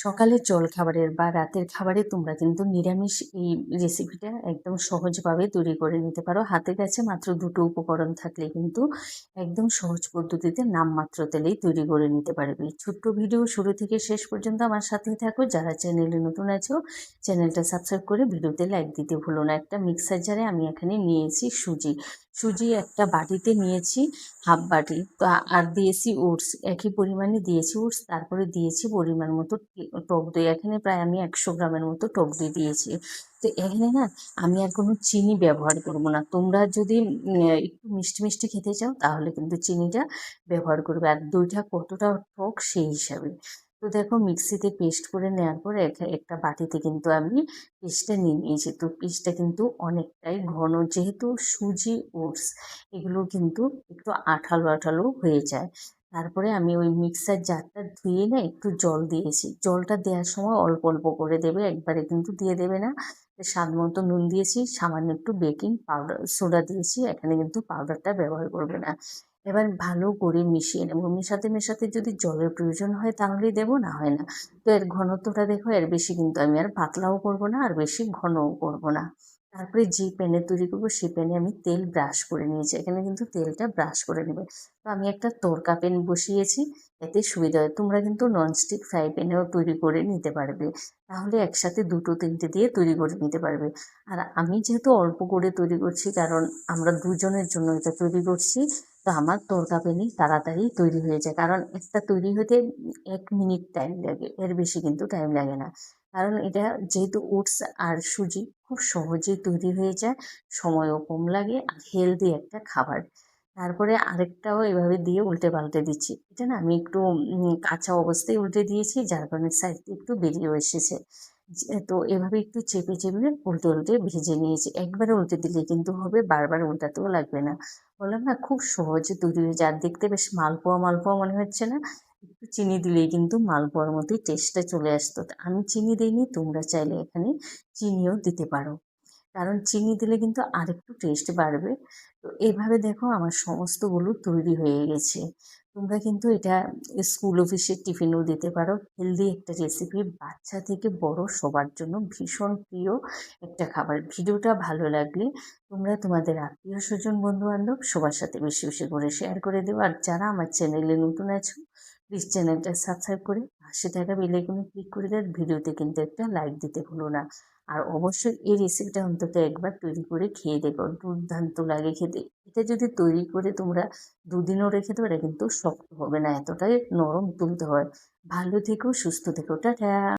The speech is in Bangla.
সকালের জলখাবারের বা রাতের খাবারে তোমরা কিন্তু নিরামিষ এই রেসিপিটা একদম সহজভাবে তৈরি করে নিতে পারো। হাতের কাছে মাত্র দুটো উপকরণ থাকলে কিন্তু একদম সহজ পদ্ধতিতে নামমাত্র তেলেই তৈরি করে নিতে পারবে। ছোট্ট ভিডিও শুরু থেকে শেষ পর্যন্ত আমার সাথেই থাকো। যারা চ্যানেলে নতুন আছো চ্যানেলটা সাবস্ক্রাইব করে ভিডিওতে লাইক দিতে ভুলো না। একটা মিক্সার জারে আমি এখানে নিয়েছি সুজি একটা বাটিতে নিয়েছি, হাফ বাটি। তো আর দিয়েছি ওটস, একই পরিমাণে দিয়েছি ওটস। তারপরে দিয়েছি পরিমাণ মতো টক দই। এখানে প্রায় আমি 100 গ্রামের মতো টক দই দিয়েছি। তো এখানে না আমি আর কোনো চিনি ব্যবহার করব না। তোমরা যদি একটু মিষ্টি মিষ্টি খেতে চাও তাহলে কিন্তু চিনিটা ব্যবহার করবে, আর দইটা কতটা টক সেই হিসাবে। তো দেখো মিক্সিতে পেস্ট করে নেওয়ার পর একটা বাটিতে কিন্তু আমি পেস্টটা নিয়ে নিয়েছি। তো পেস্টটা কিন্তু অনেকটাই ঘন, যেহেতু সুজি ওটস এগুলো কিন্তু একটু আঠালো আঠালো হয়ে যায়। তারপরে আমি ওই মিক্সার জারটা ধুয়ে না একটু জল দিয়েছি। জলটা দেওয়ার সময় অল্প অল্প করে দেবে, একবারে কিন্তু দিয়ে দেবে না। স্বাদ মতো নুন দিয়েছি, সামান্য একটু বেকিং পাউডার সোডা দিয়েছি, এখানে কিন্তু পাউডারটা ব্যবহার করবে না। এবার ভালো করে মিশিয়ে নেবো। মেশাতে মেশাতে যদি জলের প্রয়োজন হয় তাহলেই দেবো, না হয় না। তো এর ঘনত্বটা দেখো, এর বেশি কিন্তু আমি আর পাতলাও করব না আর বেশি ঘনও করব না। তারপরে যে প্যানে তৈরি করবো সেই প্যানে আমি তেল ব্রাশ করে নিয়েছি। এখানে কিন্তু তেলটা ব্রাশ করে নেবে। তো আমি একটা তড়কা প্যান বসিয়েছি, এতে সুবিধা হয়। তোমরা কিন্তু ননস্টিক ফ্রাই প্যানেও তৈরি করে নিতে পারবে, তাহলে একসাথে দুটো তিনটে দিয়ে তৈরি করে নিতে পারবে। আর আমি যেহেতু অল্প করে তৈরি করছি, কারণ আমরা দুজনের জন্য এটা তৈরি করছি, তো আমার তড়কা প্যানই তাড়াতাড়ি তৈরি হয়ে যায়। কারণ একটা তৈরি হতে 1 মিনিট টাইম লাগে, এর বেশি কিন্তু টাইম লাগে না। কারণ এটা যেহেতু ওটস আর সুজি খুব সহজেই তৈরি হয়ে যায়, সময়ও কম লাগে, আর হেলদি একটা খাবার। তারপরে আরেকটাও এভাবে দিয়ে উল্টে পাল্টে দিচ্ছি। এটা না আমি একটু কাঁচা অবস্থায় উল্টে দিয়েছি, যার কারণে সাইড দিয়ে একটু বেরিয়েও এসেছে। তো এভাবে একটু চেপে চেপে উল্টে উল্টে ভেজে নিয়েছি। একবারে উল্টে দিলে কিন্তু হবে, বারবার উল্টাতেও লাগবে না। বললাম না, খুব সহজে তৈরি হয়ে যায়। আর দেখতে বেশ মালপোয়া মালপোয়া মনে হচ্ছে না? একটু চিনি দিলেই কিন্তু মালপোয়ার মতোই টেস্টটা চলে আসতো। তো আমি চিনি দিইনি, তোমরা চাইলে এখানে চিনিও দিতে পারো, কারণ চিনি দিলে কিন্তু আরেকটু টেস্ট বাড়বে। তো এভাবে দেখো আমার সমস্তগুলো তৈরি হয়ে গেছে। তোমরা কিন্তু এটা স্কুল অফিসের টিফিনেও দিতে পারো। হেলদি একটা রেসিপি, বাচ্চা থেকে বড় সবার জন্য ভীষণ প্রিয় একটা খাবার। ভিডিওটা ভালো লাগলে তোমরা তোমাদের আত্মীয় স্বজন বন্ধু বান্ধব সবার সাথে বেশি বেশি করে শেয়ার করে দেবো। আর যারা আমার চ্যানেলে নতুন আছো প্লিজ চ্যানেলটা সাবস্ক্রাইব করে পাশে থাকা বেল আইকনে ক্লিক করে দেওয়ার, ভিডিওতে কিন্তু একটা লাইক দিতে ভুলো না। আর অবশ্যই এই রেসিপিটা অন্তত একবার তৈরি করে খেয়ে দেখো, দুর্দান্ত লাগে খেতে। এটা যদি তৈরি করে তোমরা দুদিনও রেখে দেবো, এটা কিন্তু শক্ত হবে না, এতটাই নরম তুলতে হয়। ভালো থেকো, সুস্থ থেকো, টাটা।